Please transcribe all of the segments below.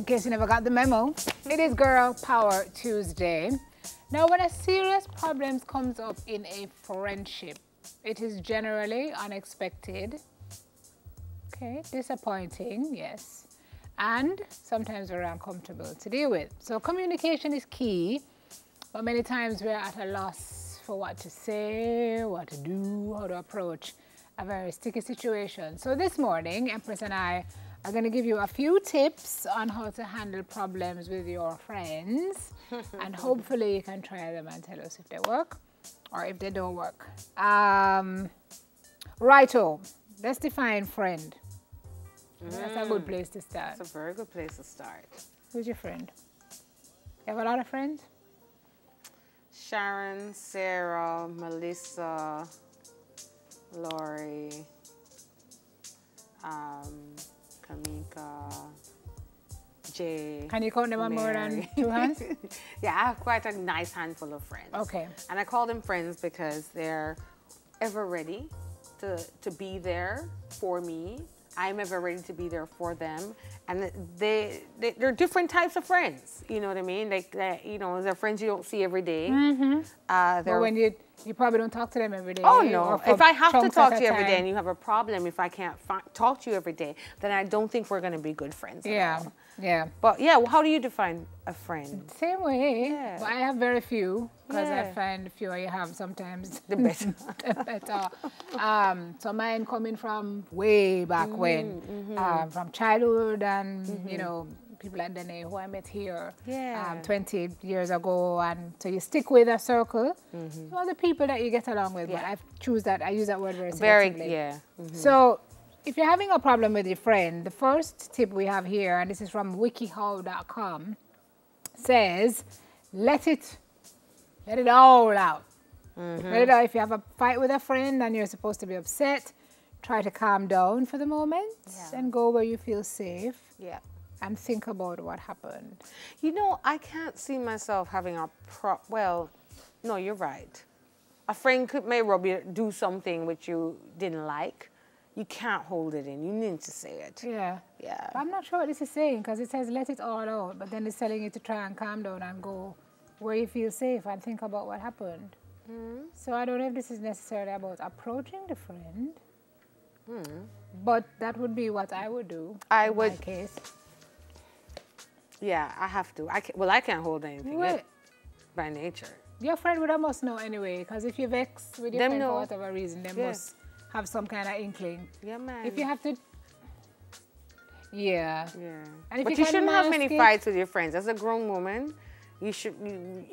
In case you never got the memo, it is Girl Power Tuesday. Now, when a serious problem comes up in a friendship, it is generally unexpected, okay, disappointing, yes, and sometimes very uncomfortable to deal with. So communication is key, but many times we're at a loss for what to say, what to do, how to approach a very sticky situation. So this morning, Empress and I are going to give you a few tips on how to handle problems with your friends, and hopefully you can try them and tell us if they work or if they don't work. Righto, let's define friend. That's a good place to start. That's a very good place to start. Who's your friend? You have a lot of friends? Sharon, Sarah, Melissa, Lori, Kamika, Jay. Can you count them on more than 2 hands? Yeah, I have quite a nice handful of friends. Okay. And I call them friends because they're ever ready to be there for me. I'm ever ready to be there for them. And they're different types of friends. You know what I mean? You know, they're friends you don't see every day. Mm-hmm. But when you probably don't talk to them every day. Oh, no. If I have to talk to you every day and time. you have a problem, if I can't talk to you every day, then I don't think we're going to be good friends at all. Yeah. But yeah, well, how do you define a friend? Same way. Yeah. But I have very few because Yeah. I find the fewer you have sometimes The better. the better. So mine coming from way back when, from childhood and, you know, people like Danae who I met here 20 years ago. And so you stick with a circle, all the people that you get along with. But I use that word very selectively. So if you're having a problem with your friend, the first tip we have here, and this is from wikihow.com, says, let it all out. Let it out. If you have a fight with a friend and you're supposed to be upset, try to calm down for the moment and go where you feel safe. Yeah. And think about what happened. You know, I can't see myself having well, no, you're right. A friend may do something which you didn't like. You can't hold it in. You need to say it. Yeah. But I'm not sure what this is saying because it says let it all out, but then it's telling you to try and calm down and go where you feel safe and think about what happened. So I don't know if this is necessarily about approaching the friend, but that would be what I would do in my case. Yeah, I have to. I can't hold anything in by nature. Your friend would must know anyway, because if you vex with your friend for whatever reason, they must have some kind of inkling. Yeah, man. If you have to... Yeah. And but you shouldn't have many fights with your friends. As a grown woman, you should...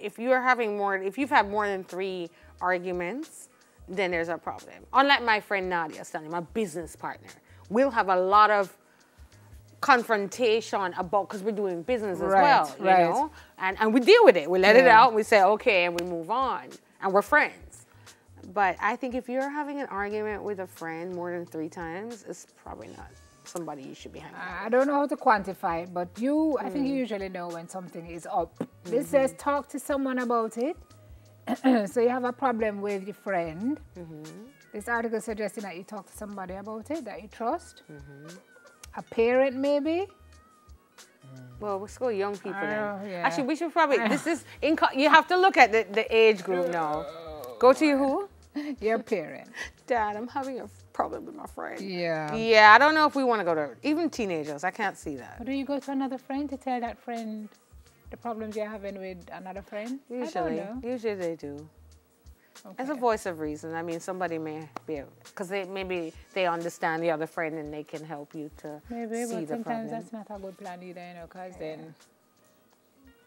If you've had more than 3 arguments, then there's a problem. Unlike my friend Nadia, my business partner. We'll have a lot of confrontation about, because we're doing business as well, you know, and we deal with it. We let it out, we say okay, and we move on, and we're friends. But I think if you're having an argument with a friend more than 3 times, it's probably not somebody you should be hanging out with. I don't know how to quantify it, but I think you usually know when something is up. This says talk to someone about it. So you have a problem with your friend. This article suggesting that you talk to somebody about it that you trust. A parent, maybe? Well, we're still young people then. Actually, we should probably, you have to look at the age group now. Go to who? Your parent. Dad, I'm having a problem with my friend. Yeah. Yeah, I don't know if we want to go to, even teenagers, I can't see that. But do you go to another friend to tell that friend the problems you're having with another friend? Usually they do. Okay. As a voice of reason. I mean, somebody may be, because maybe they understand the other friend and they can help you to see the problem. But sometimes that's not a good plan either, you know, because then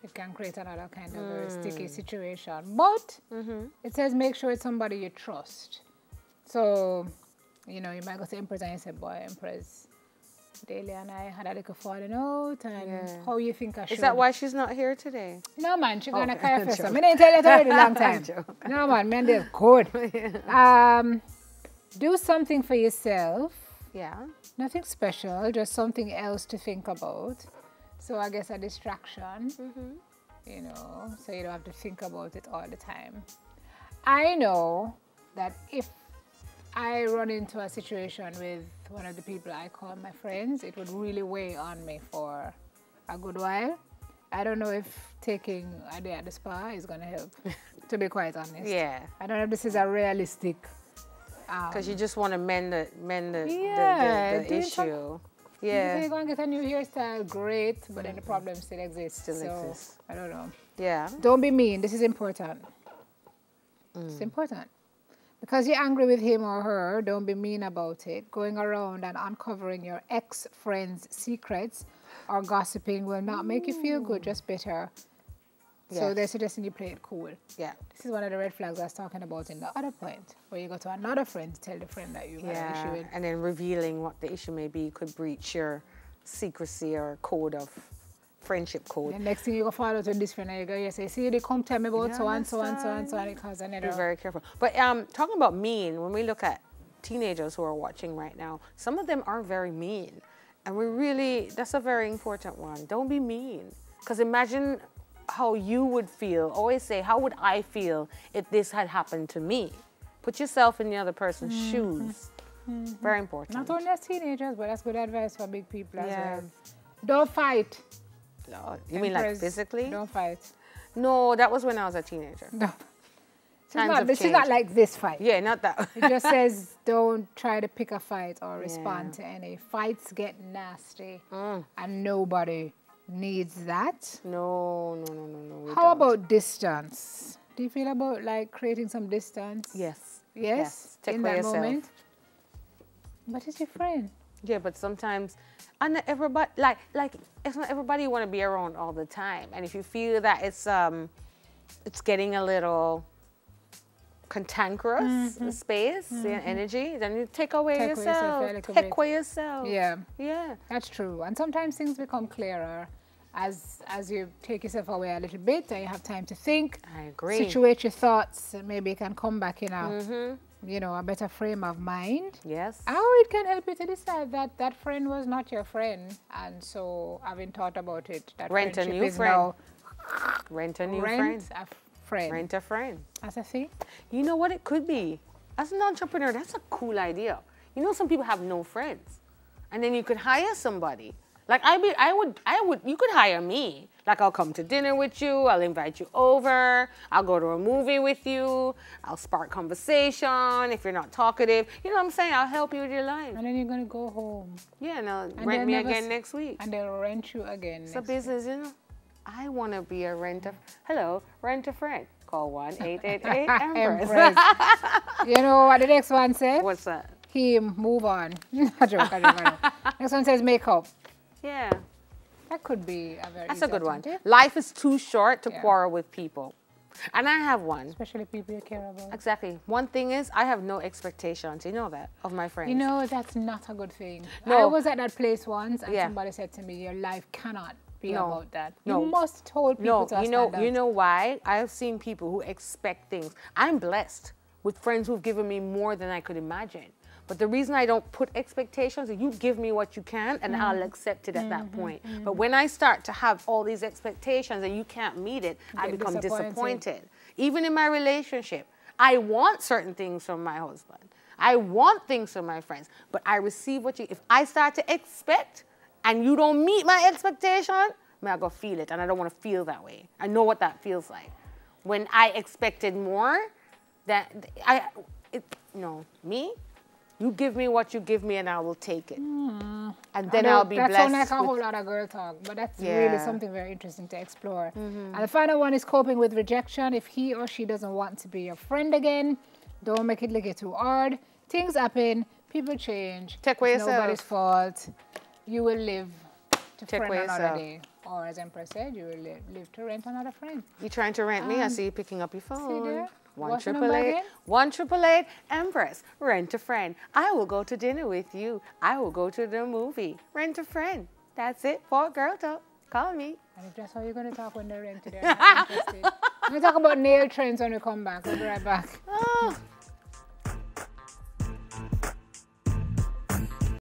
it can create another kind of very sticky situation. But it says make sure it's somebody you trust. So, you know, you might go to Empress and you say, boy, Empress, Daly and I had a little falling out, and how you think I should. Is that why she's not here today? No, man, she's going to cry first. I didn't tell you that already a long time. No, man, they're good. Do something for yourself. Yeah. Nothing special, just something else to think about. So I guess a distraction, you know, so you don't have to think about it all the time. I know that if I run into a situation with one of the people I call my friends, it would really weigh on me for a good while. I don't know if taking a day at the spa is going to help, to be quite honest. Yeah. I don't know if this is a realistic. Because you just want to mend the doing issue. If you're going to get a new hairstyle, great, but then the problem still exists. I don't know. Yeah. Don't be mean. This is important. It's important. Because you're angry with him or her, don't be mean about it. Going around and uncovering your ex-friend's secrets or gossiping will not make you feel good, just bitter. So they're suggesting you play it cool. Yeah. This is one of the red flags I was talking about in the other point, where you go to another friend to tell the friend that you've had an issue with. And then revealing what the issue may be could breach your secrecy or code of friendship code. The next thing you go follow to this friend and you go, you say, see, they come tell me about so and so and so and so, and it causes another. Be very careful. But talking about mean, when we look at teenagers who are watching right now, some of them are very mean. And that's a very important one. Don't be mean. Because imagine how you would feel. Always say, how would I feel if this had happened to me? Put yourself in the other person's shoes. Very important. Not only as teenagers, but that's good advice for big people as well. Don't fight. No, you mean like physically? Don't fight. No, that was when I was a teenager. No. This is not like this fight. Yeah, not that. It just says don't try to pick a fight or respond to any. Fights get nasty and nobody needs that. No. How about distance? Do you feel about like creating some distance? Yes. Yes? Take in care that yourself. moment? But it's your friend. Yeah, but sometimes, and not everybody, like it's not everybody you want to be around all the time. And if you feel that it's getting a little cantankerous space and energy, then you take away yourself. Take away yourself. Yeah. Yeah. That's true. And sometimes things become clearer as you take yourself away a little bit and you have time to think. I agree. Situate your thoughts, and maybe you can come back in a better frame of mind. Yes. Or it can help you to decide that that friend was not your friend, and so having thought about it, that rent a new friend. Rent a new friend. A friend. Rent a friend. As a thing. You know what it could be? As an entrepreneur, that's a cool idea. You know, some people have no friends, and then you could hire somebody. Like you could hire me. Like I'll come to dinner with you, I'll invite you over, I'll go to a movie with you, I'll spark conversation if you're not talkative. You know what I'm saying? I'll help you with your life. And then you're going to go home. Yeah, now rent me again next week. And they'll rent you again It's a business, you know. I want to be a renter. Hello, rent a friend. Call 1-888-EMPRESS. You know what the next one said? What's that? Move on. I joke. Next one says make up. Yeah. That could be a very That's a good one. Life is too short to quarrel with people. And I have one. Especially people you care about. Exactly. One thing is, I have no expectations, you know that, of my friends. You know, that's not a good thing. No. I was at that place once and somebody said to me, your life cannot be about that. You must hold people to a standard. You know why? I have seen people who expect things. I'm blessed with friends who've given me more than I could imagine. But the reason I don't put expectations is you give me what you can and I'll accept it at that point. But when I start to have all these expectations and you can't meet it, I become disappointed. Even in my relationship, I want certain things from my husband. I want things from my friends, but I receive if I start to expect and you don't meet my expectation, I go feel it and I don't want to feel that way. I know what that feels like. When I expected more, you give me what you give me and I will take it. And then I'll be blessed. That sounds like a whole lot of girl talk, but that's really something very interesting to explore. And the final one is coping with rejection. If he or she doesn't want to be your friend again, don't make it too hard. Things happen, people change. Take away it's yourself. Nobody's fault. You will live to Take friend away another yourself. day. Or as Empress said, you will live to rent another friend. You trying to rent me? I see you picking up your phone. See there? 1-888 Empress. Rent a friend. I will go to dinner with you. I will go to the movie. Rent a friend. That's it for Girl Talk. Call me. And if that's how you're going to talk when they're rented, they're not interested. We're going to talk about nail trends when we come back. We'll be right back.